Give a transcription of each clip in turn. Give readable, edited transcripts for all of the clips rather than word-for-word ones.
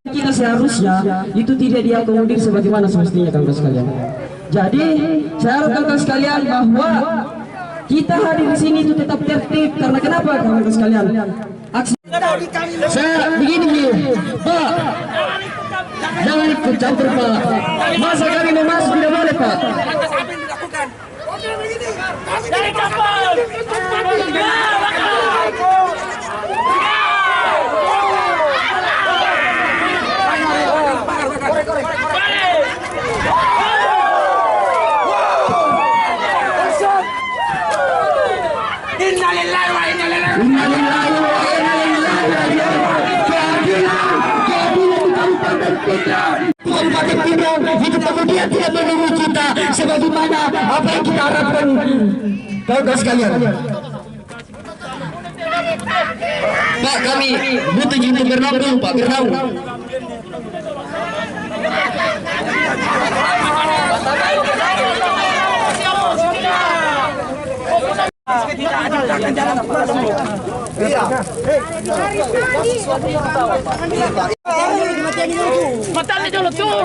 Kita seharusnya itu tidak diakomodir sebagaimana semestinya, kawan-kawan sekalian. Jadi saya harap kawan-kawan sekalian bahwa kita hadir di sini itu tetap tertib. Karena kenapa, kawan-kawan sekalian? Aksi saya begini, Pak. Jangan ikut campur, Pak. Masa kami mau masuk tidak boleh, Pak. Dari kapal. Kabupaten Pinang itu kemudian tidak menurut kita sebagaimana apa yang kita harapkan, kawan-kawan sekalian. Pak, kami butuh untuk bernaung dulu, Pak, bernaung. Matanya dulu tuh.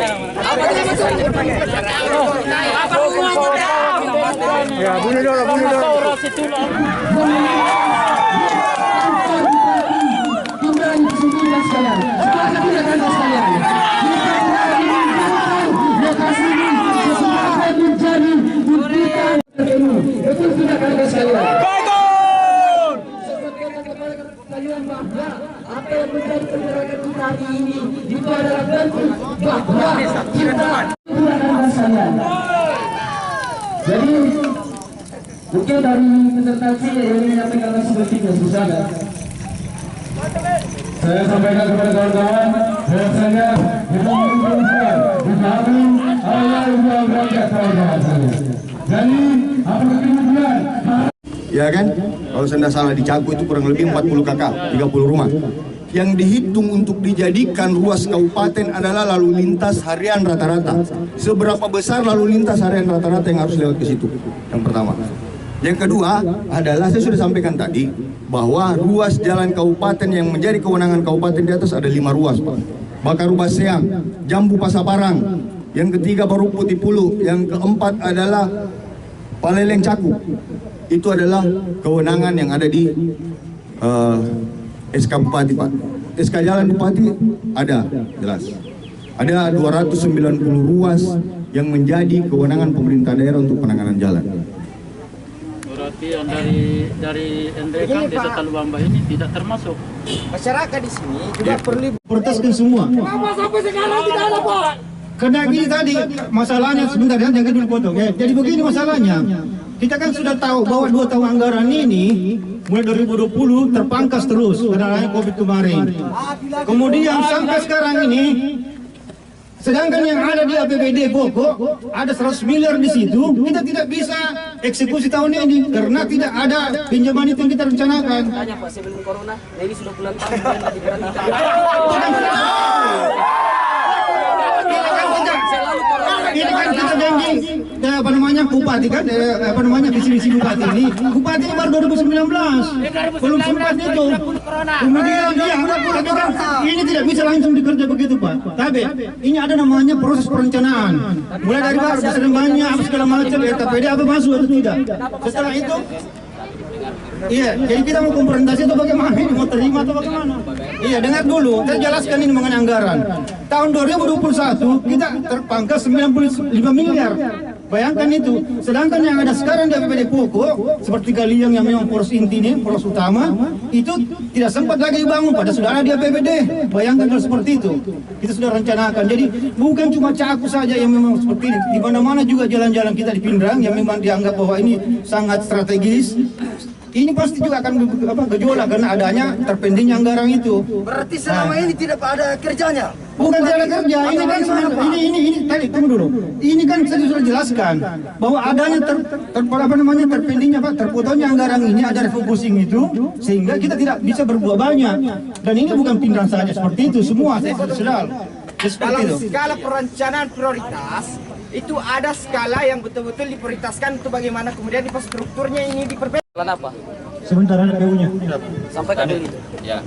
Ya, bunuh dulu. Betul tidak, kawan-kawan sekalian? Apa yang menjadi pergerakan kita hari ini itu adalah bentuk bahwa kita kawan-kawan sekalian. Jadi mungkin dari peserta yang menyampaikan sepertinya susah. Saya sampaikan kepada kawan-kawan bahwasanya kita mengumpulkan kami Allah yang berangkat kawan-kawan sekalian. Jadi apa kemudian? Ya kan, kalau saya tidak salah di Cakung itu kurang lebih 40 kakak, 30 rumah. Yang dihitung untuk dijadikan ruas kabupaten adalah lalu lintas harian rata-rata. Seberapa besar lalu lintas harian rata-rata yang harus lewat ke situ? Yang pertama. Yang kedua adalah saya sudah sampaikan tadi bahwa ruas jalan kabupaten yang menjadi kewenangan kabupaten di atas ada 5 ruas, Pak. Bakarubaseang, Jambu Pasaparang. Yang ketiga baru Putih Pulu. Yang keempat adalah Paleleng Cakung. Itu adalah kewenangan yang ada di SK Bupati, Pak. SK Jalan Bupati ada, jelas. Ada 290 ruas yang menjadi kewenangan pemerintah daerah untuk penanganan jalan. Berarti yang dari Endekan Desa Talubamba ini tidak termasuk. Masyarakat di sini juga perlu protes semua. Kenapa sampai sekarang tidak ada, Pak? Karena gini tadi masalahnya, sebentar ya, jangan dulu potong ya. Jadi begini masalahnya, kita kan sudah tahu bahwa 2 tahun anggaran ini mulai 2020 terpangkas terus karena COVID kemarin. Kemudian sampai sekarang ini, sedangkan yang ada di APBD pokok ada 100 miliar di situ, kita tidak bisa eksekusi tahun ini karena tidak ada pinjaman itu yang kita rencanakan. tanya, Pak, sebelum corona, nah ini sudah bulan tahun diberhentikan. Ini kan kita janji apa namanya bupati kan visi misi bupati ini baru 2019 belum sempat itu. Kemudian tapi kan ini tidak bisa langsung dikerja begitu, Pak. Tapi ini ada namanya proses perencanaan, mulai dari banyak apa segala macam RKPD apa masuk atau tidak. Setelah itu iya, jadi kita mau konfrontasi itu bagaimana, ini mau terima atau bagaimana? Iya, dengar dulu, saya jelaskan ini mengenai anggaran. Tahun 2021 kita terpangkas 95 miliar. Bayangkan itu. Sedangkan yang ada sekarang di APBD pokok seperti Galiang yang memang poros inti ini, poros utama, itu tidak sempat lagi dibangun pada sudah ada di APBD. Bayangkan kalau seperti itu. Kita sudah rencanakan. Jadi bukan cuma Cakung saja yang memang seperti ini. Di mana-mana juga jalan-jalan kita di Pindrang yang memang dianggap bahwa ini sangat strategis. Ini pasti juga akan gejolak karena adanya terpendingnya anggaran itu. Berarti selama ini tidak ada kerjanya? Bukan tidak ada kerja, ini kan ini tadi tunggu dulu. Ini kan saya sudah jelaskan bahwa adanya terpendingnya terpotongnya anggaran ini ada refocusing itu sehingga kita tidak bisa berbuat banyak. Dan ini bukan Pindrang saja seperti itu, semua sudah. Dalam skala perencanaan prioritas itu ada skala yang betul-betul diprioritaskan untuk bagaimana kemudian infrastrukturnya ini diperbaiki. Apa? Sebentar ada PU-nya. Sampai ke dulu. Ya.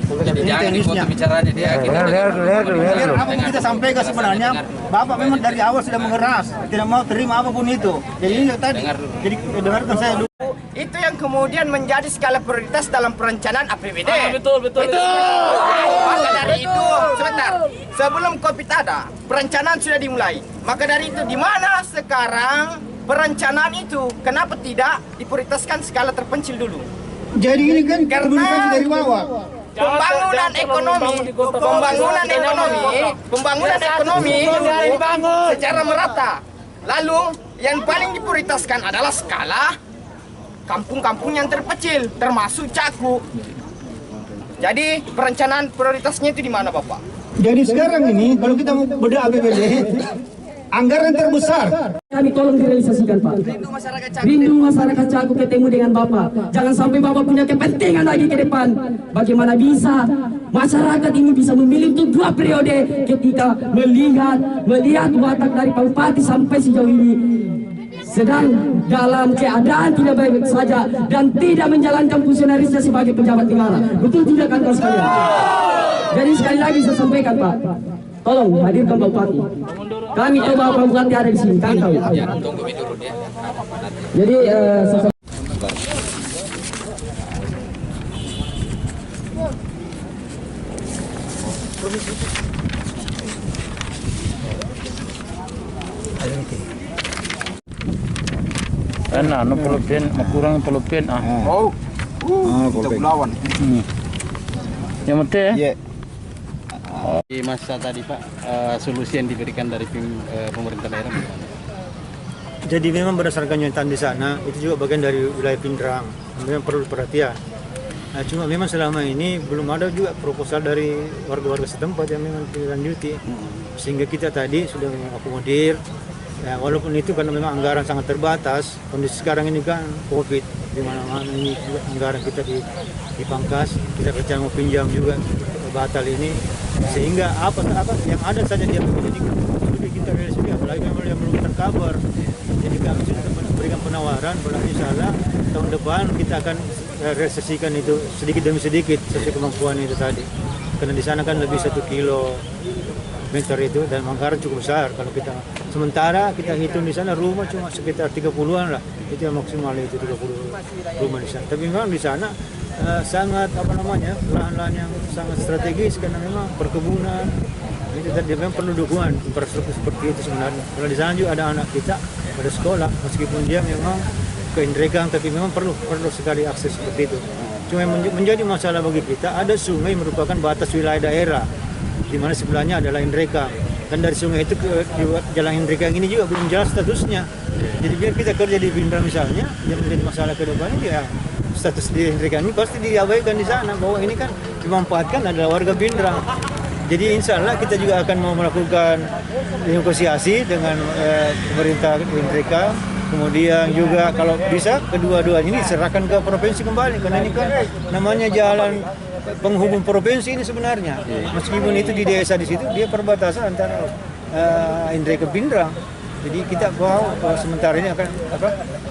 Jadi jangan dipotong bicaranya dia. Biar apapun kita sampaikan sebenarnya, Bapak memang dari awal sudah mengeras, tidak mau terima apapun itu. Jadi ini tadi, jadi dengarkan saya dulu. Itu yang kemudian menjadi skala prioritas dalam perencanaan APBD. Betul. Maka dari itu, sebentar, sebelum COVID ada, perencanaan sudah dimulai. Maka dari itu, di mana sekarang perencanaan itu, kenapa tidak diprioritaskan skala terpencil dulu? Jadi ini kan Karena komunikasi dari bawah. pembangunan ekonomi secara merata. Lalu yang paling diprioritaskan adalah skala kampung-kampung yang terpencil, termasuk Cakup. Jadi perencanaan prioritasnya itu di mana, Bapak? Jadi sekarang ini kalau kita mau bedah APBD, anggaran terbesar. Kami tolong direalisasikan, Pak. Rindu masyarakat Cakup ketemu dengan Bapak. Jangan sampai Bapak punya kepentingan lagi ke depan. Bagaimana bisa masyarakat ini bisa memilih untuk 2 periode ketika melihat watak dari Pak Bupati sampai sejauh ini sedang dalam keadaan tidak baik saja dan tidak menjalankan fungsionalisnya sebagai pejabat negara. Betul tidak kan, kawan sekalian? Jadi sekali lagi saya sampaikan, Pak, tolong hadirkan Pak Bupati. Kami coba Pak Bupati ada di sini, kami tahu. Jadi saya Ano pelupin, makurang pelupin Kita lawan. Yang penting Iya. Di masa tadi Pak, solusi yang diberikan dari pemerintah daerah. Jadi memang berdasarkan nyataan di sana, itu juga bagian dari wilayah Pindrang. Memang perlu perhatian. Nah, cuma memang selama ini belum ada juga proposal dari warga-warga setempat yang memang dilanjuti. Sehingga kita tadi sudah mengakomodir. Ya, walaupun itu karena memang anggaran sangat terbatas, kondisi sekarang ini kan COVID, di mana-mana ini juga anggaran kita dipangkas, kita rencana mau pinjam juga batal ini, sehingga apa yang ada saja dia menjadi kita realisasi, apalagi memang yang belum tercover. Jadi kami sudah memberikan penawaran, kalau insya tahun depan kita akan realisasikan itu sedikit demi sedikit sesuai kemampuan itu tadi, karena di sana kan lebih 1 kilometer itu dan anggaran cukup besar. Kalau kita sementara kita hitung di sana rumah cuma sekitar 30-an lah, itu yang maksimal itu 30 rumah di sana. Tapi memang di sana sangat lahan-lahan yang sangat strategis karena memang perkebunan itu tadi memang perlu dukungan infrastruktur seperti itu sebenarnya. Kalau di sana juga ada anak kita pada sekolah, meskipun dia memang ke Indrekang, tapi memang perlu sekali akses seperti itu. Cuma yang menjadi masalah bagi kita, ada sungai merupakan batas wilayah daerah, di mana sebelahnya adalah Indrekang. Dan dari sungai itu ke jalan Indrekang ini juga belum jelas statusnya. Jadi biar kita kerja di Pindrang misalnya, yang menjadi masalah ke depan ini ya status di Indrekang ini pasti diabaikan di sana, bahwa ini kan dimanfaatkan adalah warga Pindrang. Jadi insya Allah kita juga akan mau melakukan negosiasi dengan pemerintah Indrekang. Kemudian juga kalau bisa kedua-duanya ini serahkan ke provinsi kembali, karena ini kan namanya jalan penghubung provinsi ini sebenarnya. Meskipun itu di desa di situ, dia perbatasan antara Indrekang Pindrang. Jadi kita mau sementara ini akan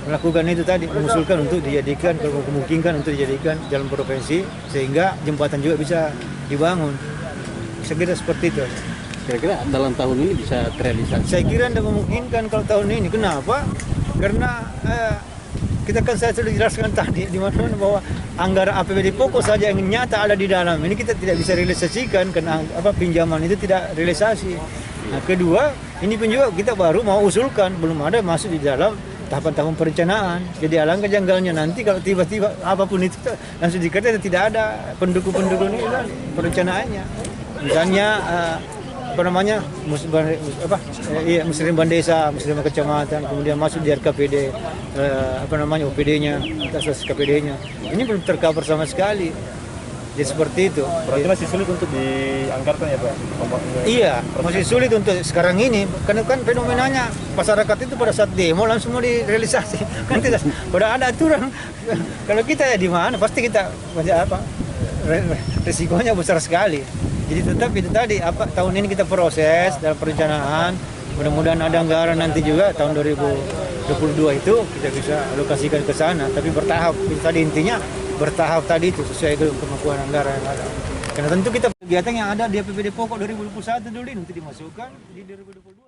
melakukan itu tadi, mengusulkan untuk dijadikan, kalau memungkinkan untuk dijadikan jalan provinsi, sehingga jembatan juga bisa dibangun. Saya kira seperti itu. Kira-kira dalam tahun ini bisa terrealisasi? Saya kira tidak memungkinkan kalau tahun ini. Kenapa? Karena kita kan saya sudah jelaskan tadi di mana bahwa anggaran APBD pokok saja yang nyata ada di dalam ini kita tidak bisa realisasikan karena pinjaman itu tidak realisasi. Nah, kedua, ini pun juga kita baru mau usulkan, belum ada masuk di dalam tahapan-tahapan perencanaan. Jadi alangkah janggalnya nanti kalau tiba-tiba apapun itu langsung dikerjakan, tidak ada pendukung-pendukung ini perencanaannya. Misalnya musliman desa, musliman kecamatan, kemudian masuk di RKPD, OPD-nya, atas KPD-nya. Ini belum tercover sama sekali. Jadi seperti itu. Berarti masih sulit untuk dianggarkan ya Pak? Iya, masih sulit untuk sekarang ini. Karena kan fenomenanya masyarakat itu pada saat demo langsung mau direalisasi. Kan tidak, pada ada aturan. Kalau kita ya di mana, pasti kita resikonya besar sekali. Jadi tetap itu tadi tahun ini kita proses dalam perencanaan Mudah-mudahan ada anggaran nanti juga tahun 2022 itu kita bisa alokasikan ke sana, tapi bertahap. Itu tadi intinya bertahap tadi itu sesuai dengan kemampuan anggaran yang ada. Karena tentu kita kegiatan yang ada di APBD pokok 2021 dulu nanti dimasukkan di 2022.